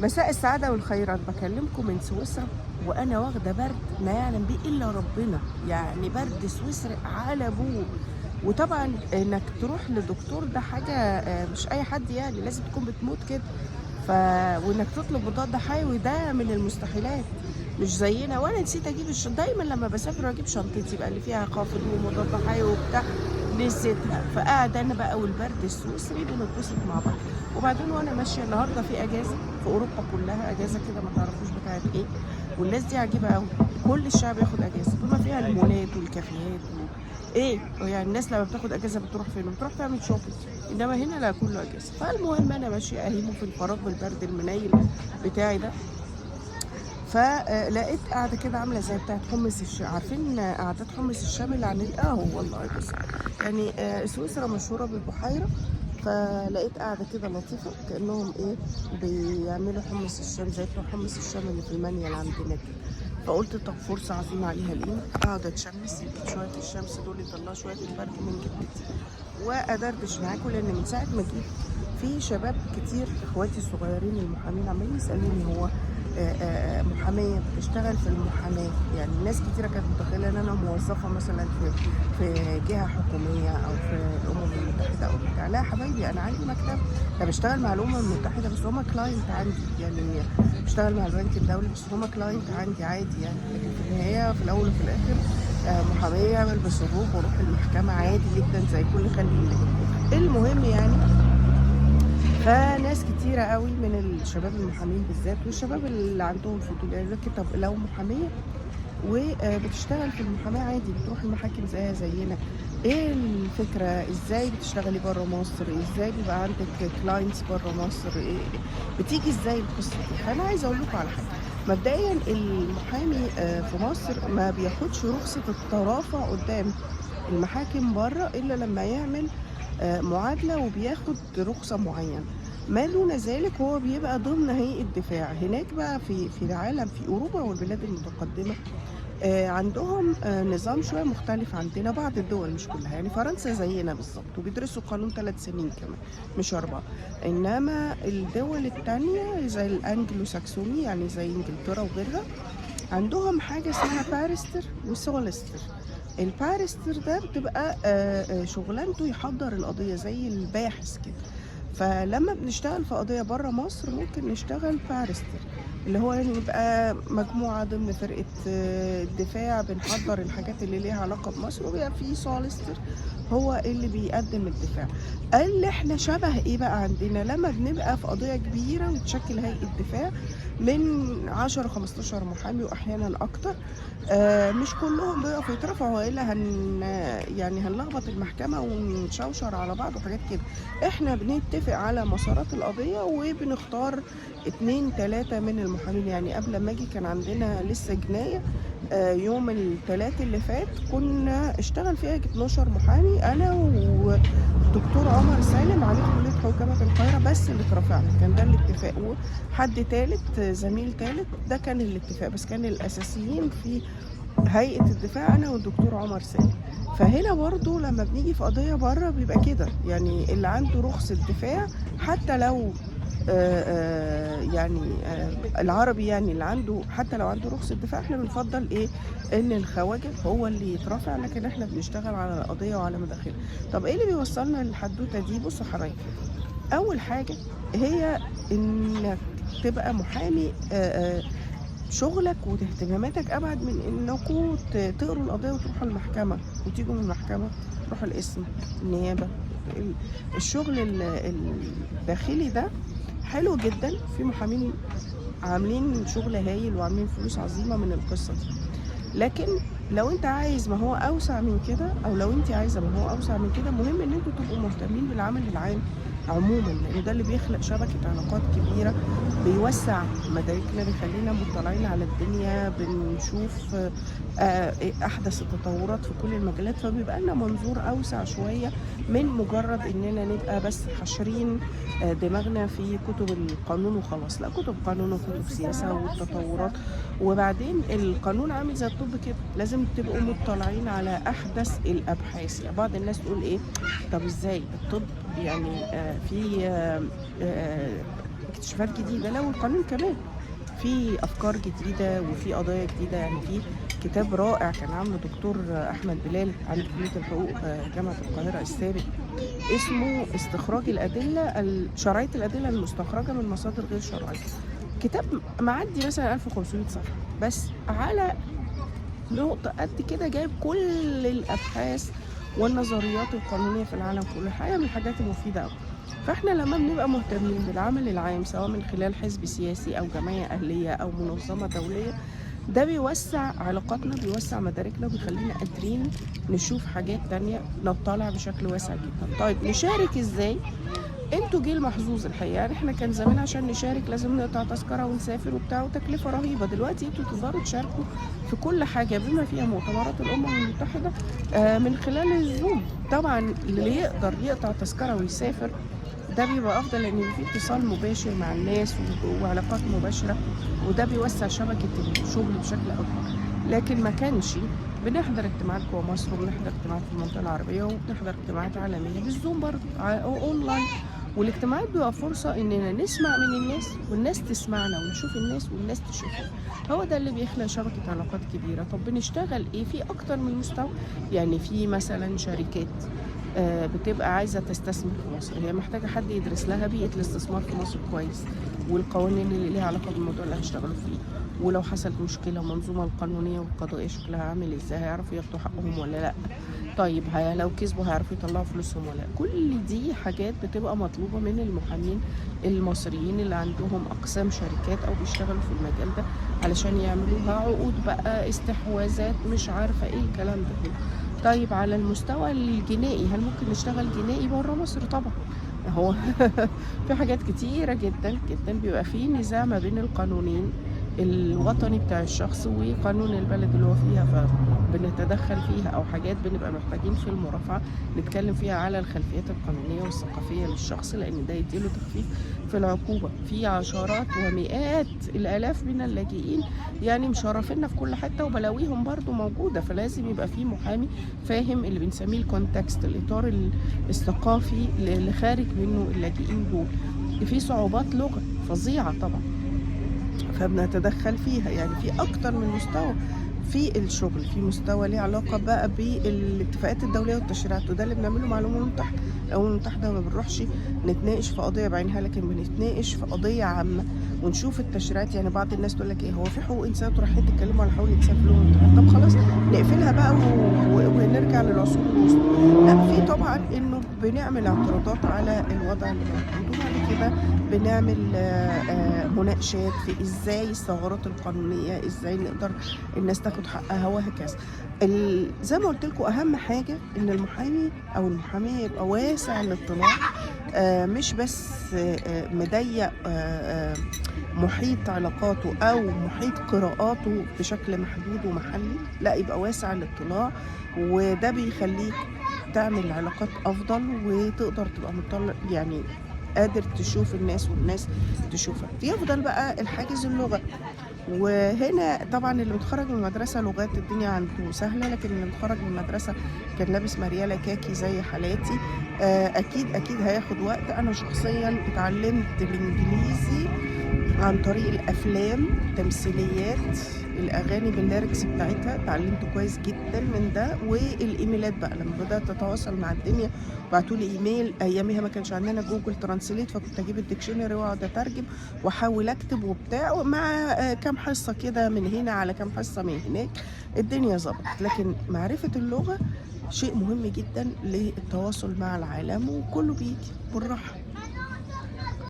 مساء السعادة والخيرات، بكلمكم من سويسرا وأنا واخدة برد ما يعلم به إلا ربنا، يعني برد سويسري على أبوه. وطبعا إنك تروح لدكتور ده حاجة مش أي حد، يعني لازم تكون بتموت كده. وإنك تطلب مضاد حيوي ده من المستحيلات، مش زينا. وأنا نسيت أجيب دايما لما بسافر أجيب شنطتي بقى اللي فيها خافض ومضاد حيوي وبتاع، نسيتها. فقاعد أنا بقى والبرد السويسري بنتبسط مع بعض. وبعدين وانا ماشيه النهارده في اجازه في اوروبا كلها، اجازه كده ما تعرفوش بتاعت ايه. والناس دي عجيبه قوي، كل الشعب ياخد اجازه بما فيها المولات والكافيهات ايه. يعني الناس لما بتاخد اجازه بتروح فين؟ بتروح تعمل شوبينج. انما هنا لا، كله اجازه. فالمهم انا ماشيه اهيمه في الفراغ بالبرد المنيل بتاعي ده. فلقيت قاعده كده عامله زي بتاعت حمص الشام. عارفين قعدات حمص الشام اللي عن القهوه؟ والله بس يعني سويسرا مشهوره بالبحيره. فلقيت قاعده كده لطيفه كانهم ايه، بيعملوا حمص الشام زي بتوع حمص الشام اللي في المانيا اللي عندنا كده. فقلت طب فرصه عظيمه عليها القيمه، اقعد اتشمس يمكن شويه الشمس دول يطلعوا شويه البرد من جبهتي وادردش معاكم. لان من ساعه ما جيت في شباب كتير اخواتي الصغيرين المحامين عمالين يسالوني هو محاميه بتشتغل في المحاماه. يعني ناس كتيره كانت متخيله ان انا موظفه مثلا في جهه حكوميه او في الامم المتحده او بتاع. لا يا حبايبي، انا عندي مكتب. انا بشتغل مع الامم المتحده بس هما كلاينت عندي، يعني بشتغل مع البنك الدولي بس هما كلاينت عندي عادي يعني. لكن في النهايه في الاول وفي الاخر محاميه بلبس الروب واروح المحكمه عادي جدا زي كل خليج الله. المهم يعني، فناس كتيرة قوي من الشباب المحامين بالذات والشباب اللي عندهم فضول يعني لك طب لو محامية وبتشتغل في المحاماة عادي، بتروح المحاكم زيها زينا، ايه الفكرة؟ ازاي بتشتغلي بره مصر؟ ازاي بيبقى عندك كلاينتس بره مصر؟ إيه بتيجي ازاي القصة دي؟ فانا عايزة اقول لكم على حاجة. مبدئيا المحامي في مصر ما بياخدش رخصة الطرافة قدام المحاكم بره الا لما يعمل معادلة وبياخد رخصة معينة. ما دون ذلك هو بيبقى ضمن هيئة دفاع. هناك بقى في العالم، في أوروبا والبلاد المتقدمة عندهم نظام شوية مختلف عندنا. بعض الدول مش كلها، يعني فرنسا زينا بالظبط وبيدرسوا قانون 3 سنين كمان مش 4. إنما الدول التانية زي الأنجلو ساكسوني يعني زي إنجلترا وغيرها عندهم حاجة اسمها باريستر وسوليستر. الباريستر ده بتبقى شغلانته يحضر القضية زي الباحث كده. فلما بنشتغل في قضية بره مصر ممكن نشتغل باريستر، اللي هو يعني يبقى مجموعة ضمن فرقة الدفاع بنحضر الحاجات اللي ليها علاقة بمصر، وبيبقى في سوليستر هو اللي بيقدم الدفاع. اللي احنا شبه ايه بقى عندنا لما بنبقى في قضية كبيرة وتشكل هيئة دفاع من 10 15 محامي واحيانا اكتر. مش كلهم بيقفوا يترفعوا والا يعني هنلخبط المحكمة ونشوشر على بعض وحاجات كده. احنا بنتفق على مسارات القضية وبنختار 2 3 من المحامين. يعني قبل ما اجي كان عندنا لسه جناية يوم الثلاث اللي فات كنا اشتغل فيها 12 محامي، انا ودكتور عمر سالم عميد كلية حقوق جامعة القاهرة بس اللي اترفعنا. كان ده الاتفاق. وحد تالت زميل تالت ده كان الاتفاق، بس كان الاساسيين في هيئة الدفاع أنا والدكتور عمر سالم. فهنا برضو لما بنيجي في قضية بره بيبقى كده، يعني اللي عنده رخصة دفاع حتى لو يعني العربي، يعني اللي عنده حتى لو عنده رخصة دفاع احنا بنفضل ايه؟ ان الخواجة هو اللي يترافع، لكن احنا بنشتغل على القضية وعلى مداخلها. طب ايه اللي بيوصلنا للحدوتة دي؟ بصوا حبايبي، اول حاجة هي انك تبقى محامي شغلك واهتماماتك ابعد من انكم تقروا القضيه وتروحوا المحكمه وتيجوا من المحكمه تروحوا القسم النيابه. الشغل الداخلي ده حلو جدا، في محامين عاملين شغل هايل وعاملين فلوس عظيمه من القصه دي. لكن لو انت عايز ما هو اوسع من كده، او لو انت عايزه ما هو اوسع من كده، مهم ان انتوا تبقوا مهتمين بالعمل العام عموما، لان ده اللي بيخلق شبكه علاقات كبيره، بيوسع مداركنا، بيخلينا مطلعين على الدنيا، بنشوف احدث التطورات في كل المجالات. فبيبقى لنا منظور اوسع شويه من مجرد اننا نبقى بس حاشرين دماغنا في كتب القانون وخلاص. لا، كتب قانون وكتب سياسه والتطورات. وبعدين القانون عامل زي الطب كده، لازم تبقوا مطلعين على احدث الابحاث. يعني بعض الناس تقول ايه، طب ازاي الطب يعني في اكتشافات جديدة، لا والقانون كمان في أفكار جديدة وفي قضايا جديدة. يعني في كتاب رائع كان عامله دكتور أحمد بلال عن كلية الحقوق جامعة القاهرة السابق، اسمه استخراج شرعية الأدلة المستخرجة من مصادر غير شرعية. كتاب معدي مثلا 1500 صفحة، بس على نقطة قد كده جايب كل الأبحاث والنظريات القانونية في العالم كله. الحقيقة من الحاجات المفيدة أوي. فاحنا لما بنبقى مهتمين بالعمل العام سواء من خلال حزب سياسي أو جمعية أهلية أو منظمة دولية، ده بيوسع علاقاتنا، بيوسع مداركنا، وبيخلينا قادرين نشوف حاجات تانية، نطلع بشكل واسع جدا. طيب نشارك ازاي؟ انتوا جيل محظوظ الحقيقه. يعني احنا كان زمان عشان نشارك لازم نقطع تذكره ونسافر وبتاع، وتكلفه رهيبه. دلوقتي انتوا تقدروا تشاركوا في كل حاجه بما فيها مؤتمرات الامم المتحده من خلال الزوم. طبعا اللي يقدر يقطع تذكره ويسافر ده بيبقى افضل، لان في اتصال مباشر مع الناس وعلاقات مباشره، وده بيوسع شبكه الشغل بشكل اكبر. لكن ما كانش بنحضر اجتماعات جوه مصر، وبنحضر اجتماعات في المنطقه العربيه، وبنحضر اجتماعات عالميه بالزوم برضه اونلاين. والاجتماعات بيبقى فرصه اننا نسمع من الناس والناس تسمعنا، ونشوف الناس والناس تشوفنا. هو ده اللي بيخلق شبكه علاقات كبيره. طب بنشتغل ايه في اكتر من مستوى؟ يعني في مثلا شركات بتبقى عايزه تستثمر في مصر، هي محتاجه حد يدرس لها بيئه الاستثمار في مصر كويس، والقوانين اللي ليها علاقه بالموضوع اللي هيشتغلوا فيه، ولو حصلت مشكله المنظومه القانونيه والقضائيه شكلها عامل ازاي، هيعرفوا ياخدوا حقهم ولا لا. طيب لو كسبوا هيعرفوا يطلعوا فلوسهم ولا لا. كل دي حاجات بتبقى مطلوبه من المحامين المصريين اللي عندهم اقسام شركات او بيشتغلوا في المجال ده، علشان يعملوها عقود بقى، استحواذات، مش عارفه ايه الكلام ده كله. طيب على المستوى الجنائي، هل ممكن نشتغل جنائي بره مصر؟ طبعا. هو في حاجات كتيرة جدا جدا بيبقى فيه نزاع ما بين القانونين الوطني بتاع الشخص وقانون البلد اللي هو فيها، فبنتدخل فيها، او حاجات بنبقى محتاجين في المرافعة نتكلم فيها على الخلفيات القانونية والثقافية للشخص، لان ده يديله تخفيف في العقوبة. في عشرات ومئات الالاف من اللاجئين يعني مشرفينا في كل حتة، وبلاويهم برضو موجودة، فلازم يبقى في محامي فاهم اللي بنسميه الكونتكست، الاطار الثقافي اللي خارج منه اللاجئين دول. في صعوبات لغة فظيعة طبعا، فبنتدخل فيها. يعني في اكتر من مستوى في الشغل، في مستوى ليه علاقه بقى بالاتفاقات الدوليه والتشريعات، وده اللي بنعمله مع الامم المتحده. الامم المتحده ما بنروحش نتناقش في قضيه بعينها، لكن بنتناقش في قضيه عامه ونشوف التشريعات. يعني بعض الناس تقول لك ايه، هو في حقوق انسان رايحين تتكلموا على حقوق الانسان في الامم المتحده؟ طب خلاص نقفلها بقى ونرجع للعصور الوسطى. لا، في طبعا انه بنعمل اعتراضات على الوضع اللي موجود، وبعد كده بنعمل مناقشات في ازاي الثغرات القانونيه، ازاي نقدر الناس تاخد حقها، وهكذا. زي ما قلت لكم اهم حاجه ان المحامي او المحاميه يبقى واسع الاطلاع، مش بس مضيق محيط علاقاته او محيط قراءاته بشكل محدود ومحلي، لا يبقى واسع الاطلاع. وده بيخليك تعمل علاقات افضل، وتقدر تبقى مطلع يعني قادر تشوف الناس والناس تشوفك. يفضل بقى الحاجز اللغة، وهنا طبعا اللي متخرج من المدرسة لغات الدنيا عنده سهلة، لكن اللي متخرج من المدرسة كان لابس مريالة كاكي زي حالاتي أكيد هياخد وقت. أنا شخصيا اتعلمت الإنجليزي عن طريق الافلام، تمثيليات، الاغاني بالليركس بتاعتها، اتعلمت كويس جدا من ده. والايميلات بقى لما بدات اتواصل مع الدنيا، بعتوا لي ايميل. اياميها ما كانش عندنا جوجل ترانسليت، فكنت اجيب الديكشنري واقعد اترجم واحاول اكتب وبتاع، مع كام حصه كده من هنا على كام حصه من هناك الدنيا ظبطت. لكن معرفه اللغه شيء مهم جدا للتواصل مع العالم، وكله بيجي بالراحه.